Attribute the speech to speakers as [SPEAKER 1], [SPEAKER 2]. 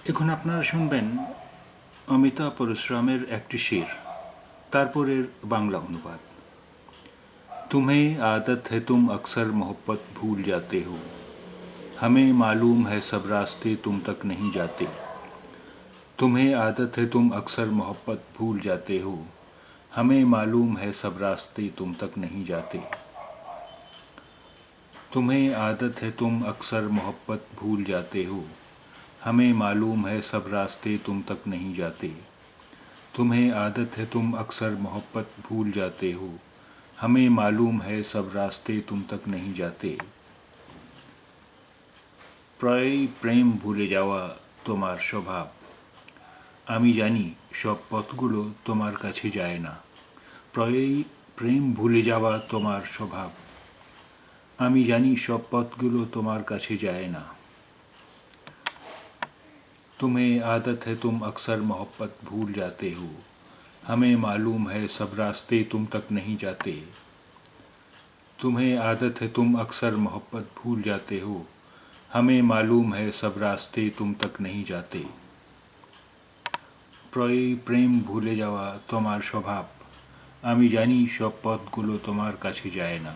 [SPEAKER 1] এখন আপনারা শুনবেন অমিতাভ পরশুরামের একটি শের, তারপরের বাংলা অনুবাদ। तुम्हें आदत है तुम अक्सर मोहब्बत भूल जाते हो, हमें मालूम है सब रास्ते तुम तक नहीं जाते। तुम्हें आदत है तुम अक्सर मोहब्बत भूल जाते हो, हमें मालूम है सब रास्ते तुम तक नहीं जाते। तुम्हें आदत है तुम अक्सर मोहब्बत भूल जाते हो, हमें मालूम है सब रास्ते तुम तक नहीं जाते। तुम्हें आदत है तुम अक्सर मोहब्बत भूल जाते हो, हमें मालूम है सब रास्ते तुम तक नहीं जाते। প্রায়ই প্রেম ভুলে যাওয়া তোমার স্বভাব, আমি জানি সব পথগুলো তোমার কাছে যায় না। প্রায়ই প্রেম ভুলে যাওয়া তোমার স্বভাব, আমি জানি সব পথগুলো তোমার কাছে যায় না। तुम्हें आदत है तुम अक्सर मोहब्बत भूल जाते हो, हमें मालूम है सब रास्ते तुम तक नहीं जाते। तुम्हें आदत है तुम अक्सर मोहब्बत भूल जाते हो, हमें मालूम है सब रास्ते तुम तक नहीं जाते। প্রায়ই প্রেম ভুলে যাওয়া তোমার স্বভাব, আমি জানি সব পথগুলো তোমার কাছে যায় না।